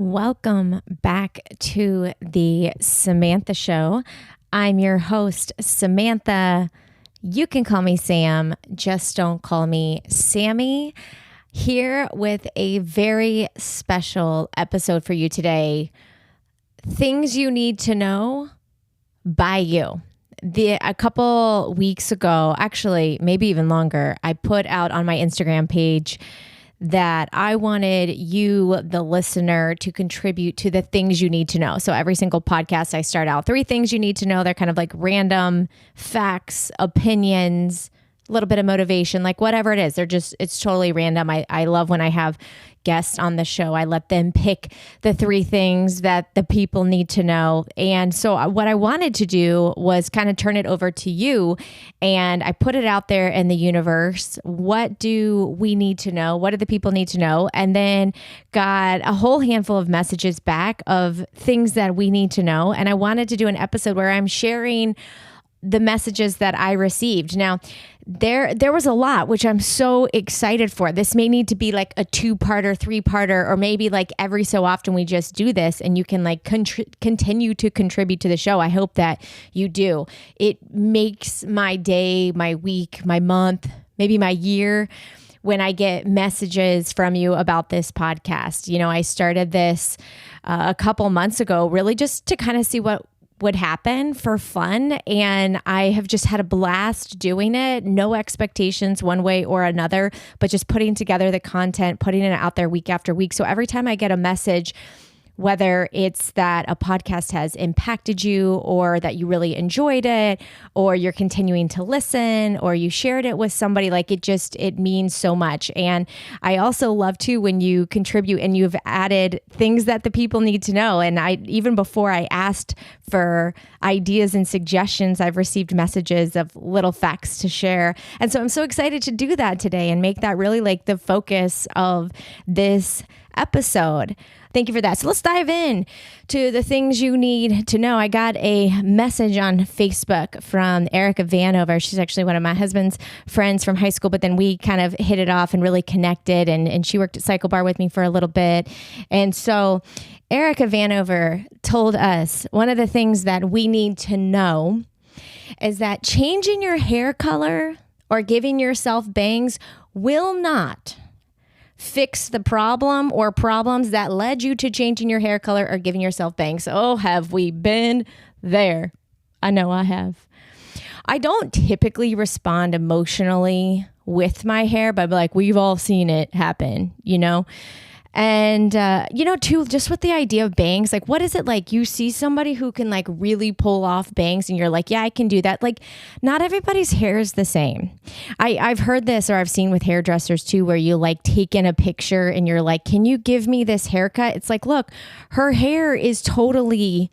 Welcome back to the Samantha Show. I'm your host, Samantha. You can call me Sam, just don't call me Sammy. Here with a very special episode for you today. Things you need to know by you. A couple weeks ago, actually, maybe even longer, I put out on my Instagram page that I wanted you, the listener, to contribute to the things you need to know. So every single podcast, I start out 3 things you need to know. They're kind of like random facts, opinions, a little bit of motivation, like whatever it is. It's totally random. I love when I have guests on the show. I let them pick the 3 things that the people need to know. And so what I wanted to do was kind of turn it over to you, and I put it out there in the universe. What do we need to know? What do the people need to know? And then got a whole handful of messages back of things that we need to know. And I wanted to do an episode where I'm sharing the messages that I received. Now, there was a lot, which I'm so excited for. This may need to be like a 2-parter, 3-parter, or maybe like every so often we just do this and you can like continue to contribute to the show. I hope that you do. It makes my day, my week, my month, maybe my year when I get messages from you about this podcast. You know, I started this a couple months ago, really just to kind of see what would happen for fun. And I have just had a blast doing it. No expectations one way or another, but just putting together the content, putting it out there week after week. So every time I get a message, whether it's that a podcast has impacted you or that you really enjoyed it or you're continuing to listen or you shared it with somebody, like it means so much. And I also love too when you contribute and you've added things that the people need to know. And even before I asked for ideas and suggestions, I've received messages of little facts to share. And so I'm so excited to do that today and make that really like the focus of this episode. Thank you for that. So let's dive in to the things you need to know. I got a message on Facebook from Erica Vanover. She's actually one of my husband's friends from high school, but then we kind of hit it off and really connected. And she worked at Cycle Bar with me for a little bit. And so Erica Vanover told us one of the things that we need to know is that changing your hair color or giving yourself bangs will not fix the problem or problems that led you to changing your hair color or giving yourself bangs. Oh, have we been there? I know I have. I don't typically respond emotionally with my hair, but like we've all seen it happen, you know? And, too, just with the idea of bangs, like, what is it like? You see somebody who can like really pull off bangs and you're like, yeah, I can do that. Like, not everybody's hair is the same. I've heard this, or I've seen with hairdressers too, where you like take in a picture and you're like, can you give me this haircut? It's like, look, her hair is totally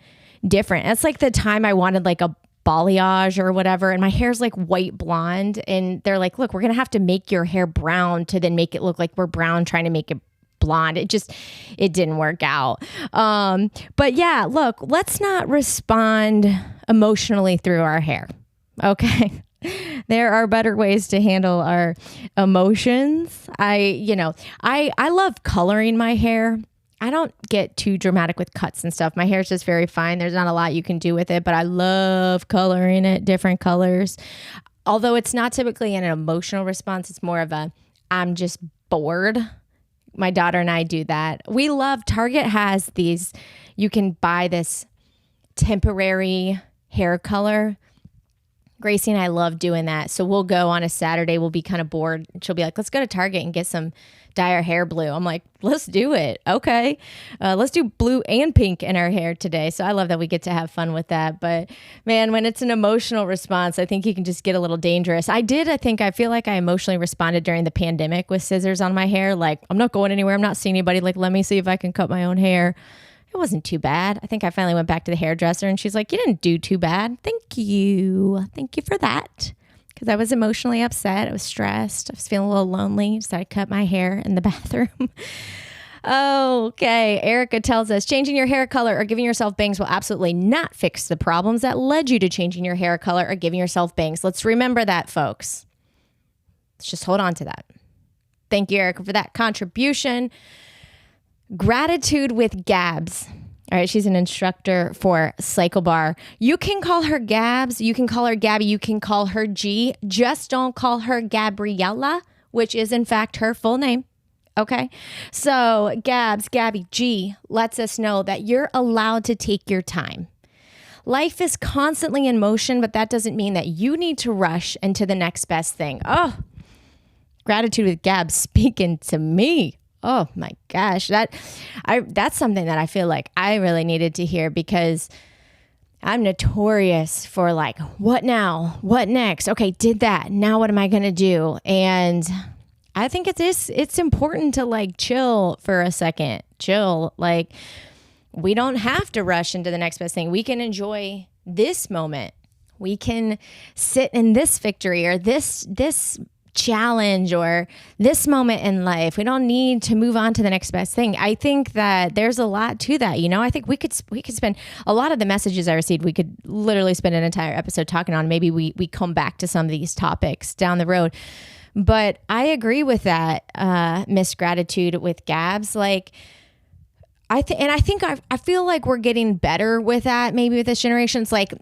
different. It's like the time I wanted like a balayage or whatever, and my hair's like white blonde. And they're like, look, we're going to have to make your hair brown to then make it look like we're brown trying to make it blonde. It didn't work out. But yeah, look, let's not respond emotionally through our hair. Okay. There are better ways to handle our emotions. I love coloring my hair. I don't get too dramatic with cuts and stuff. My hair is just very fine. There's not a lot you can do with it, but I love coloring it, different colors. Although it's not typically an emotional response, it's more of I'm just bored. My daughter and I do that. We love, Target has these, you can buy this temporary hair color. Gracie and I love doing that. So we'll go on a Saturday. We'll be kind of bored. She'll be like, let's go to Target and get some dye our hair blue. I'm like, let's do it. Okay. Let's do blue and pink in our hair today. So I love that we get to have fun with that. But man, when it's an emotional response, I think you can just get a little dangerous. I feel like I emotionally responded during the pandemic with scissors on my hair. Like, I'm not going anywhere. I'm not seeing anybody. Like, let me see if I can cut my own hair. It wasn't too bad. I think I finally went back to the hairdresser and she's like, you didn't do too bad. Thank you. Thank you for that. Because I was emotionally upset. I was stressed. I was feeling a little lonely. So I cut my hair in the bathroom. Okay. Erica tells us changing your hair color or giving yourself bangs will absolutely not fix the problems that led you to changing your hair color or giving yourself bangs. Let's remember that, folks. Let's just hold on to that. Thank you, Erica, for that contribution. Gratitude with Gabs. All right, she's an instructor for CycleBar. You can call her Gabs, you can call her Gabby, you can call her G. Just don't call her Gabriella, which is in fact her full name. Okay, so Gabs, Gabby, G lets us know that you're allowed to take your time. Life is constantly in motion, but that doesn't mean that you need to rush into the next best thing. Oh, gratitude with Gabs speaking to me. Oh my gosh, that's something that I feel like I really needed to hear, because I'm notorious for like, what now? What next? Okay, did that. Now what am I going to do? And I think it's important to like chill for a second. Chill. Like, we don't have to rush into the next best thing. We can enjoy this moment. We can sit in this victory or this challenge or this moment in life. We don't need to move on to the next best thing. I think that there's a lot to that. You know, I think we could spend a lot of the messages I received. We could literally spend an entire episode talking on. Maybe we come back to some of these topics down the road. But I agree with that, Miss Gratitude with Gabs. Like, I feel like we're getting better with that. Maybe with this generation, it's like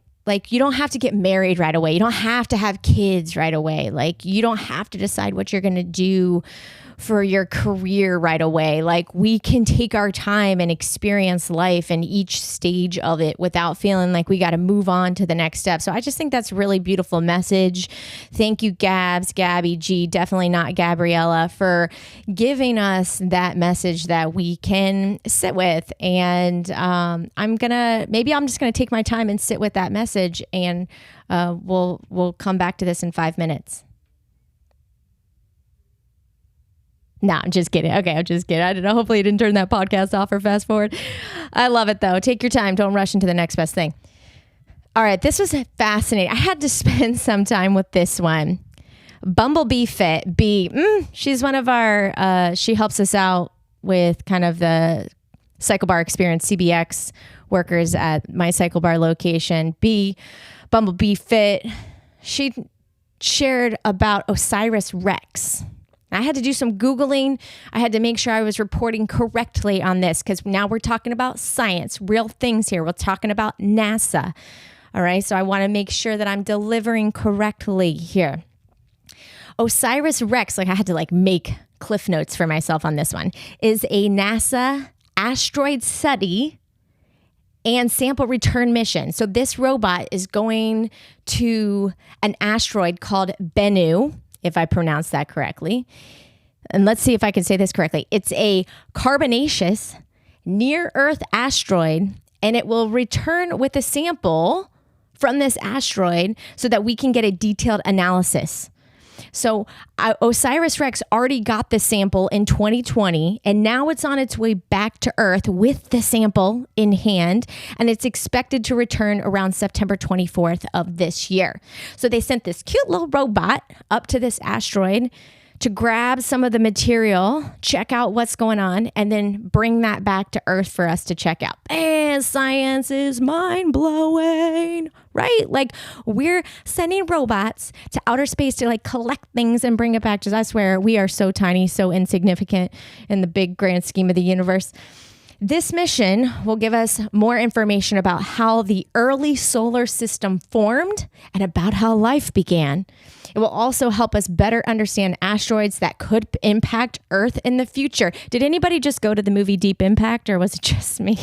you don't have to get married right away. You don't have to have kids right away. Like, you don't have to decide what you're going to do for your career right away. Like, we can take our time and experience life and each stage of it without feeling like we got to move on to the next step. So I just think that's a really beautiful message. Thank you, Gabs, Gabby, G, definitely not Gabriella, for giving us that message that we can sit with. And I'm just gonna take my time and sit with that message, and we'll come back to this in 5 minutes. No, I'm just kidding. Okay, I'm just kidding. I don't know. Hopefully you didn't turn that podcast off or fast forward. I love it though. Take your time. Don't rush into the next best thing. All right, this was fascinating. I had to spend some time with this one. Bumblebee Fit. B, she's one of our, she helps us out with kind of the CycleBar experience, CBX workers at my CycleBar location. B, Bumblebee Fit. She shared about OSIRIS Rex. I had to do some Googling. I had to make sure I was reporting correctly on this, because now we're talking about science, real things here. We're talking about NASA. All right. So I want to make sure that I'm delivering correctly here. OSIRIS Rex, like I had to like make cliff notes for myself on this one, is a NASA asteroid study and sample return mission. So this robot is going to an asteroid called Bennu, if I pronounce that correctly. And let's see if I can say this correctly. It's a carbonaceous near-Earth asteroid, and it will return with a sample from this asteroid so that we can get a detailed analysis. So OSIRIS Rex already got the sample in 2020, and now it's on its way back to Earth with the sample in hand, and it's expected to return around September 24th of this year. So they sent this cute little robot up to this asteroid to grab some of the material, check out what's going on, and then bring that back to Earth for us to check out. And science is mind-blowing, right? Like, we're sending robots to outer space to like collect things and bring it back to us. I swear, we are so tiny, so insignificant in the big grand scheme of the universe. This mission will give us more information about how the early solar system formed and about how life began. It will also help us better understand asteroids that could impact Earth in the future. Did anybody just go to the movie Deep Impact, or was it just me?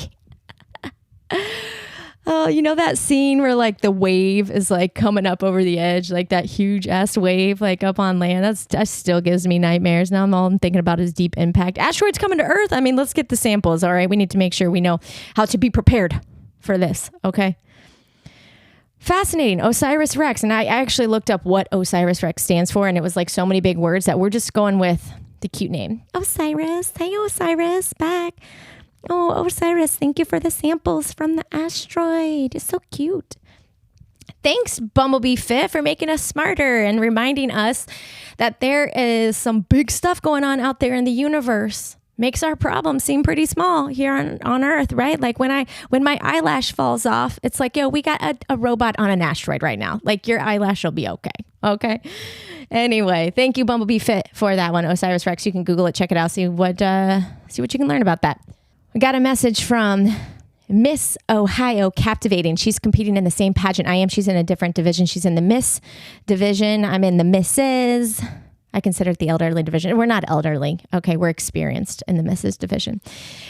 Oh, you know that scene where like the wave is like coming up over the edge, like that huge ass wave like up on land? That still gives me nightmares. Now all I'm thinking about is Deep Impact. Asteroids coming to Earth. I mean, let's get the samples. All right. We need to make sure we know how to be prepared for this. Okay. Fascinating. OSIRIS Rex. And I actually looked up what OSIRIS Rex stands for, and it was like so many big words that we're just going with the cute name. OSIRIS. Hey, OSIRIS, back. Oh, OSIRIS, thank you for the samples from the asteroid. It's so cute. Thanks, Bumblebee Fit, for making us smarter and reminding us that there is some big stuff going on out there in the universe. Makes our problem seem pretty small here on Earth, right? Like when my eyelash falls off, it's like, yo, we got a robot on an asteroid right now. Like, your eyelash will be okay. Okay. Anyway, thank you, Bumblebee Fit, for that one. Osiris Rex. You can Google it, check it out, see what you can learn about that. We got a message from Miss Ohio Captivating. She's competing in the same pageant I am. She's in a different division. She's in the Miss division. I'm in the Mrs. I consider it the elderly division. We're not elderly. Okay, we're experienced in the Mrs. division.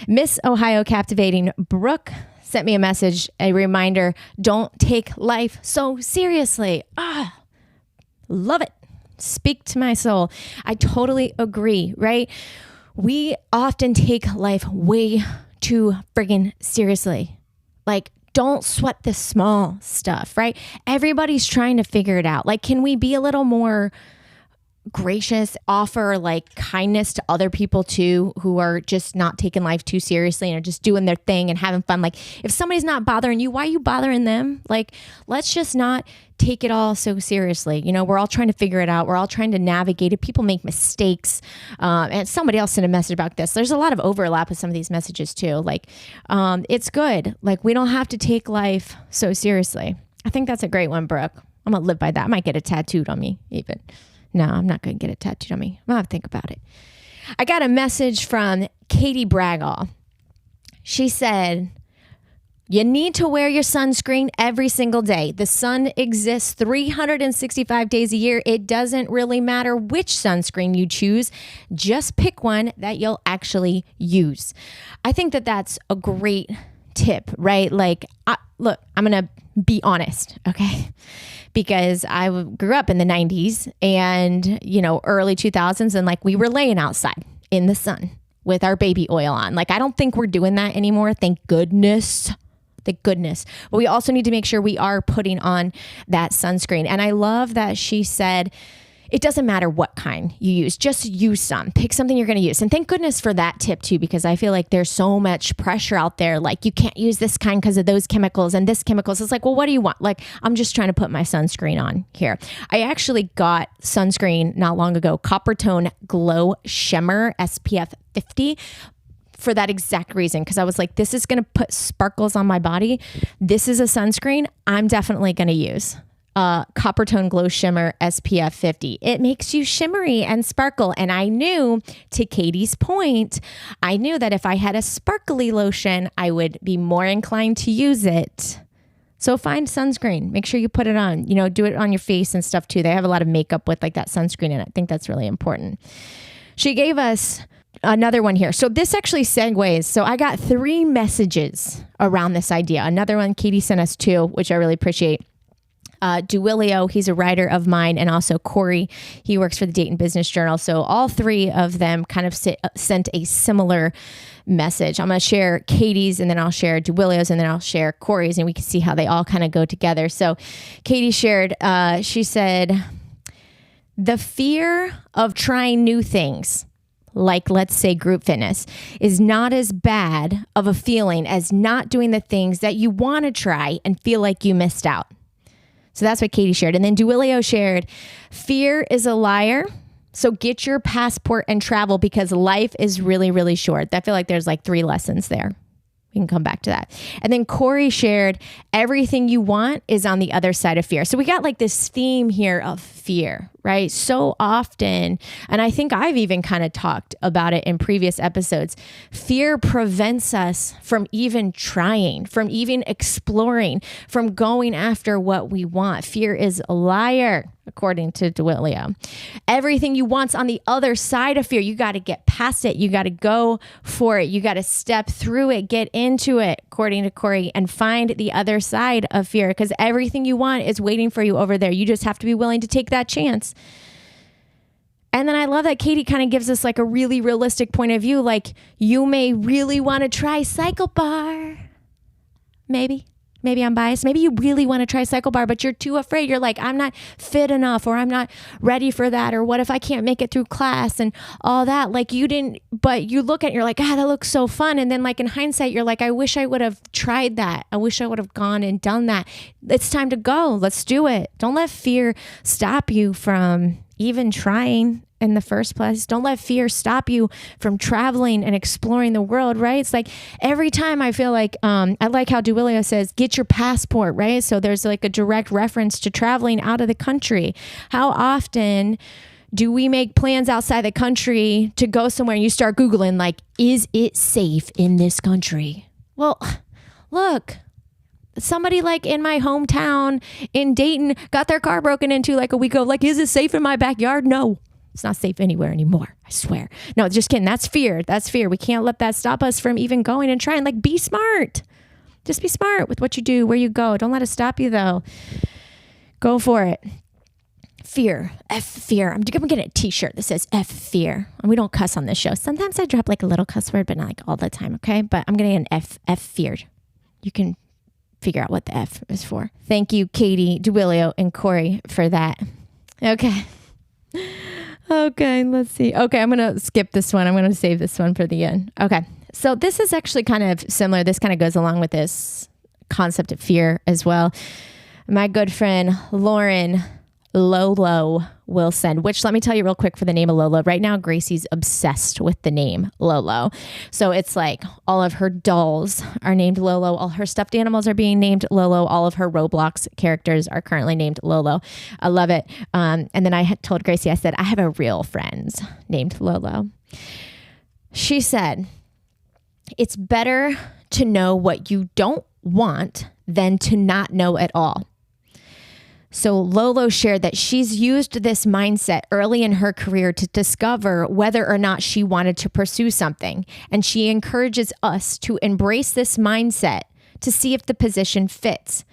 Miss Ohio Captivating Brooke sent me a message, a reminder, don't take life so seriously. Love it. Speak to my soul. I totally agree, right? We often take life way too friggin' seriously. Like, don't sweat the small stuff, right? Everybody's trying to figure it out. Like, can we be a little more gracious, offer like kindness to other people too, who are just not taking life too seriously and are just doing their thing and having fun? Like, if somebody's not bothering you, why are you bothering them? Like, let's just not take it all so seriously. You know, we're all trying to figure it out. We're all trying to navigate it. People make mistakes. And somebody else sent a message about this. There's a lot of overlap with some of these messages too. Like, it's good. Like, we don't have to take life so seriously. I think that's a great one, Brooke. I'm going to live by that. I might get it tattooed on me even. No, I'm not going to get it tattooed on me. I'm going to have to think about it. I got a message from Katie Bragall. She said, you need to wear your sunscreen every single day. The sun exists 365 days a year. It doesn't really matter which sunscreen you choose. Just pick one that you'll actually use. I think that that's a great tip, right? Like, look, I'm going to be honest, okay? Because I grew up in the 90s and, you know, early 2000s, and like we were laying outside in the sun with our baby oil on. Like, I don't think we're doing that anymore. Thank goodness. Thank goodness. But we also need to make sure we are putting on that sunscreen. And I love that she said, it doesn't matter what kind you use, just use some. Pick something you're going to use. And thank goodness for that tip too, because I feel like there's so much pressure out there. Like, you can't use this kind because of those chemicals and this chemicals. It's like, well, what do you want? Like, I'm just trying to put my sunscreen on here. I actually got sunscreen not long ago, Copper Tone Glow Shimmer SPF 50. For that exact reason, because I was like, this is going to put sparkles on my body. This is a sunscreen I'm definitely going to use. Copper Tone Glow Shimmer SPF 50. It makes you shimmery and sparkle. And I knew, to Katie's point, I knew that if I had a sparkly lotion, I would be more inclined to use it. So find sunscreen. Make sure you put it on. You know, do it on your face and stuff too. They have a lot of makeup with like that sunscreen in it. I think that's really important. She gave us another one here. So this actually segues. So I got 3 messages around this idea. Another one, Katie sent us 2, which I really appreciate. Duilio, he's a writer of mine, and also Corey, he works for the Dayton Business Journal. So all 3 of them kind of sent a similar message. I'm going to share Katie's, and then I'll share Duilio's, and then I'll share Corey's, and we can see how they all kind of go together. So Katie shared, she said, the fear of trying new things, like let's say group fitness, is not as bad of a feeling as not doing the things that you want to try and feel like you missed out. So that's what Katie shared. And then Duilio shared, fear is a liar. So get your passport and travel, because life is really, really short. I feel like there's like 3 lessons there. We can come back to that. And then Corey shared, everything you want is on the other side of fear. So we got like this theme here of fear, right? So often, and I think I've even kind of talked about it in previous episodes, fear prevents us from even trying, from even exploring, from going after what we want. Fear is a liar, according to Duilio. Everything you want's on the other side of fear. You got to get past it. You got to go for it. You got to step through it, get into it, according to Corey, and find the other side of fear, because everything you want is waiting for you over there. You just have to be willing to take that chance. And then I love that Katie kind of gives us like a really realistic point of view. Like, you may really want to try Cycle Bar. Maybe I'm biased. Maybe you really want to try Cycle Bar, but you're too afraid. You're like, I'm not fit enough, or I'm not ready for that. Or what if I can't make it through class and all that? Like, you didn't, but you look at it, you're like, that looks so fun. And then like in hindsight, you're like, I wish I would have tried that. I wish I would have gone and done that. It's time to go. Let's do it. Don't let fear stop you from even trying in the first place. Don't let fear stop you from traveling and exploring the world, right? It's like every time I feel like, I like how Duilio says, get your passport, right? So there's like a direct reference to traveling out of the country. How often do we make plans outside the country to go somewhere and you start Googling like, is it safe in this country? Well, look, somebody like in my hometown in Dayton got their car broken into like a week ago. Like, is it safe in my backyard? No, it's not safe anywhere anymore. I swear. No, just kidding. That's fear. That's fear. We can't let that stop us from even going and trying. Like, be smart. Just be smart with what you do, where you go. Don't let it stop you though. Go for it. Fear. F fear. I'm getting a t-shirt that says F fear. And we don't cuss on this show. Sometimes I drop like a little cuss word, but not like all the time. Okay. But I'm getting an F fear. You can figure out what the F is for. Thank you, Katie, Duilio, and Corey for that. Okay. Okay. Let's see. Okay. I'm going to skip this one. I'm going to save this one for the end. Okay. So this is actually kind of similar. This kind of goes along with this concept of fear as well. My good friend, Lauren Lolo Wilson, which let me tell you real quick for the name of Lolo. Right now, Gracie's obsessed with the name Lolo. So it's like all of her dolls are named Lolo. All her stuffed animals are being named Lolo. All of her Roblox characters are currently named Lolo. I love it. And then I had told Gracie, I said, I have a real friend named Lolo. She said, it's better to know what you don't want than to not know at all. So Lolo shared that she's used this mindset early in her career to discover whether or not she wanted to pursue something. And she encourages us to embrace this mindset to see if the position fits.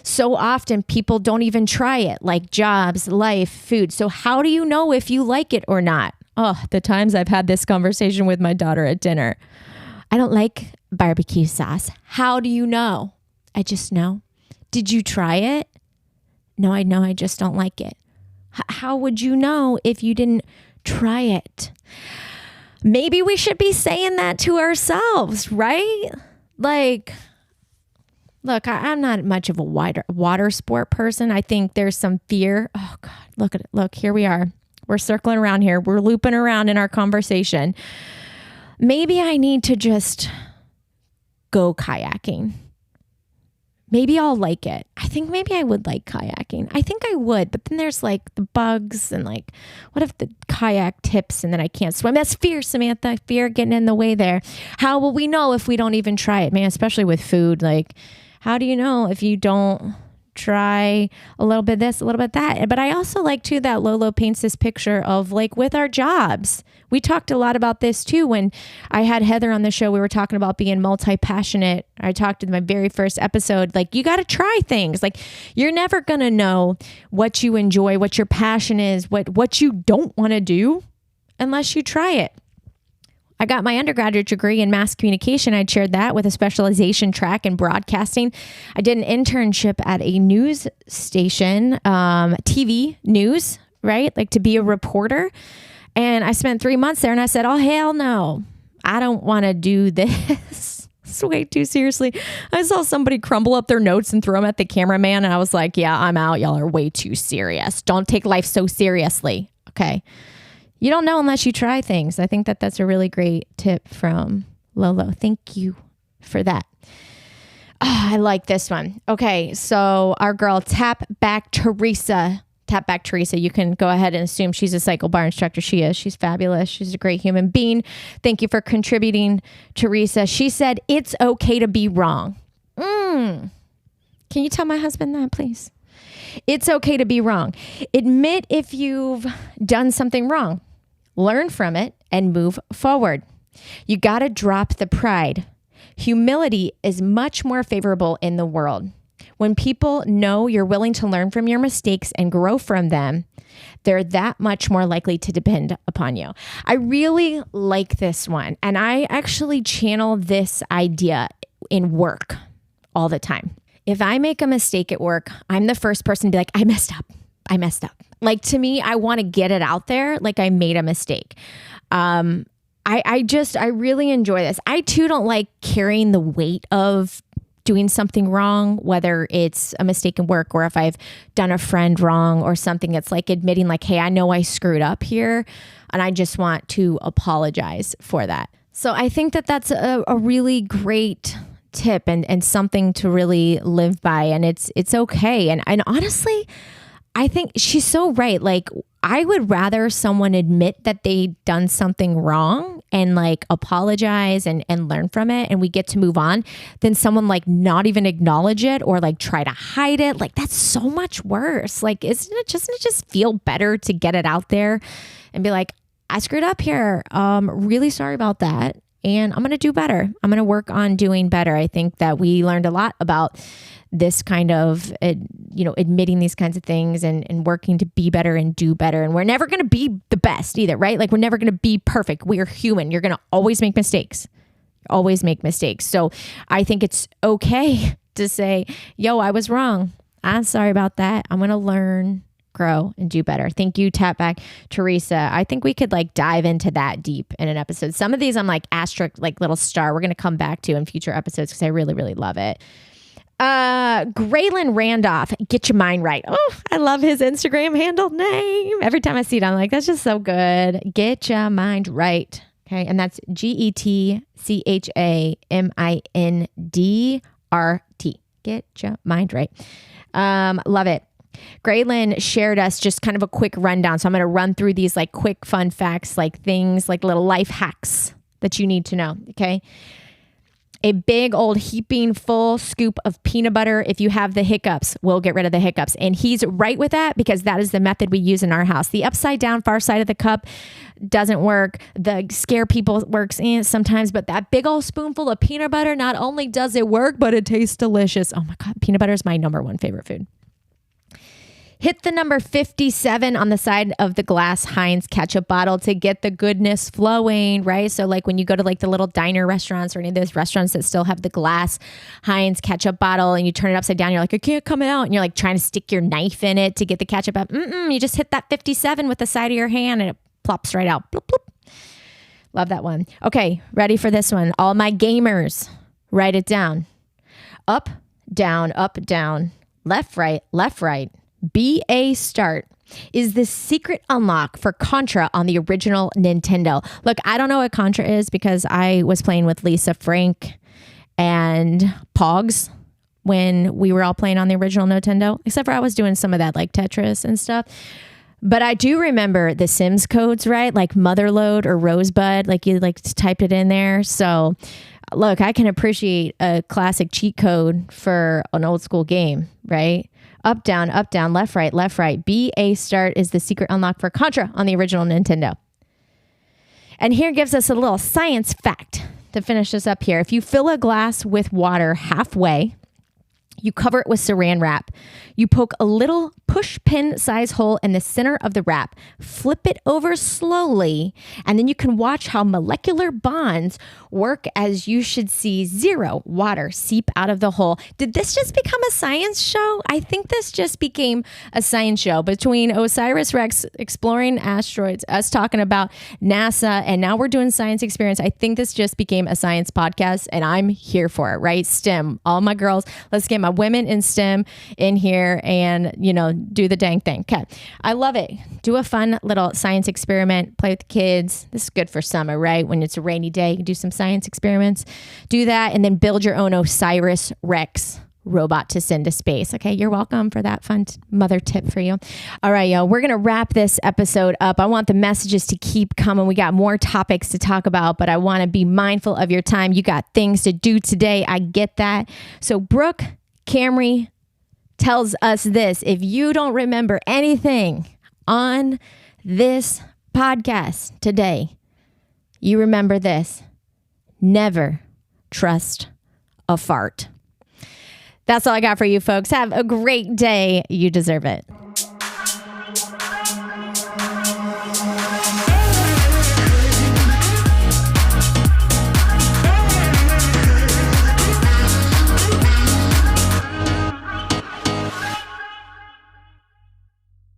So often people don't even try it, like jobs, life, food. So how do you know if you like it or not? Oh, the times I've had this conversation with my daughter at dinner. I don't like barbecue sauce. How do you know? I just know. Did you try it? No, I know. I just don't like it. How would you know if you didn't try it? Maybe we should be saying that to ourselves, right? Like, look, I'm not much of a water sport person. I think there's some fear. Oh God, look at it. Look, here we are. We're circling around here. We're looping around in our conversation. Maybe I need to just go kayaking. Maybe I'll like it. I think maybe I would like kayaking. I think I would, but then there's like the bugs and like, what if the kayak tips and then I can't swim? That's fear, Samantha. Fear getting in the way there. How will we know if we don't even try it, man? Especially with food. Like, how do you know if you don't try a little bit this, a little bit that? But I also like too that Lolo paints this picture of like with our jobs. We talked a lot about this too. When I had Heather on the show, we were talking about being multi-passionate. I talked in my very first episode, like you got to try things. Like you're never going to know what you enjoy, what your passion is, what you don't want to do unless you try it. I got my undergraduate degree in mass communication. I'd shared that with a specialization track in broadcasting. I did an internship at a news station, TV news, right? Like to be a reporter. And I spent 3 months there and I said, oh, hell no, I don't want to do this. It's way too seriously. I saw somebody crumble up their notes and throw them at the cameraman. And I was like, yeah, I'm out. Y'all are way too serious. Don't take life so seriously. Okay. You don't know unless you try things. I think that that's a really great tip from Lolo. Thank you for that. Oh, I like this one. Okay. So our girl, Tap Back Teresa, you can go ahead and assume she's a cycle bar instructor. She is. She's fabulous. She's a great human being. Thank you for contributing, Teresa. She said, it's okay to be wrong. Can you tell my husband that, please? It's okay to be wrong. Admit if you've done something wrong. Learn from it and move forward. You got to drop the pride. Humility is much more favorable in the world. When people know you're willing to learn from your mistakes and grow from them, they're that much more likely to depend upon you. I really like this one. And I actually channel this idea in work all the time. If I make a mistake at work, I'm the first person to be like, I messed up. Like to me, I want to get it out there. Like I made a mistake. I really enjoy this. I too don't like carrying the weight of doing something wrong, whether it's a mistake in work or if I've done a friend wrong or something. It's like admitting like, hey, I know I screwed up here. And I just want to apologize for that. So I think that that's a really great tip and something to really live by. And it's okay. And honestly, I think she's so right. Like, I would rather someone admit that they done something wrong and like apologize and learn from it and we get to move on than someone like not even acknowledge it or like try to hide it. Like, that's so much worse. Like, doesn't it just feel better to get it out there and be like, I screwed up here. Really sorry about that. And I'm going to do better. I'm going to work on doing better. I think that we learned a lot about this kind of, admitting these kinds of things and working to be better and do better. And we're never going to be the best either, right? Like, we're never going to be perfect. We are human. You're going to always make mistakes. Always make mistakes. So I think it's okay to say, yo, I was wrong. I'm sorry about that. I'm going to learn, grow, and do better. Thank you, Tapback Teresa. I think we could like dive into that deep in an episode. Some of these I'm like asterisk, like little star. We're going to come back to in future episodes because I really, really love it. Graylin Randolph, get your mind right. Oh, I love his Instagram handle name. Every time I see it, I'm like, that's just so good. Get your mind right. Okay. And that's GetChamindRt. Get your mind right. Love it. Graylin shared us just kind of a quick rundown. So I'm going to run through these like quick fun facts, like things like little life hacks that you need to know. Okay. A big old heaping full scoop of peanut butter. If you have the hiccups, we'll get rid of the hiccups. And he's right with that because that is the method we use in our house. The upside down far side of the cup doesn't work. The scare people works sometimes, but that big old spoonful of peanut butter, not only does it work, but it tastes delicious. Oh my God. Peanut butter is my number one favorite food. Hit the number 57 on the side of the glass Heinz ketchup bottle to get the goodness flowing, right? So like when you go to like the little diner restaurants or any of those restaurants that still have the glass Heinz ketchup bottle and you turn it upside down, you're like, I can't come out. And you're like trying to stick your knife in it to get the ketchup out. You just hit that 57 with the side of your hand and it plops right out. Bloop, bloop. Love that one. Okay, ready for this one. All my gamers, write it down. Up, down, left, right. BA start is the secret unlock for Contra on the original Nintendo. Look, I don't know what Contra is because I was playing with Lisa Frank and Pogs when we were all playing on the original Nintendo, except for I was doing some of that like Tetris and stuff. But I do remember the Sims codes, right? Like Motherlode or Rosebud, like you like typed it in there. So look, I can appreciate a classic cheat code for an old school game, right? Up, down, left, right. BA start is the secret unlock for Contra on the original Nintendo. And here gives us a little science fact to finish this up here. If you fill a glass with water halfway, you cover it with saran wrap. You poke a little push pin size hole in the center of the wrap, flip it over slowly, and then you can watch how molecular bonds work as you should see zero water seep out of the hole. Did this just become a science show? I think this just became a science show between OSIRIS Rex exploring asteroids, us talking about NASA, and now we're doing science experience. I think this just became a science podcast and I'm here for it, right? STEM, all my girls, let's get my women in STEM in here and, do the dang thing. Okay. I love it. Do a fun little science experiment, play with the kids. This is good for summer, right? When it's a rainy day, you can do some science experiments, do that, and then build your own OSIRIS Rex robot to send to space. Okay. You're welcome for that fun mother tip for you. All right, y'all. We're going to wrap this episode up. I want the messages to keep coming. We got more topics to talk about, but I want to be mindful of your time. You got things to do today. I get that. So Brooke Camry tells us this: if you don't remember anything on this podcast today, you remember this: never trust a fart. That's all I got for you folks. Have a great day. You deserve it.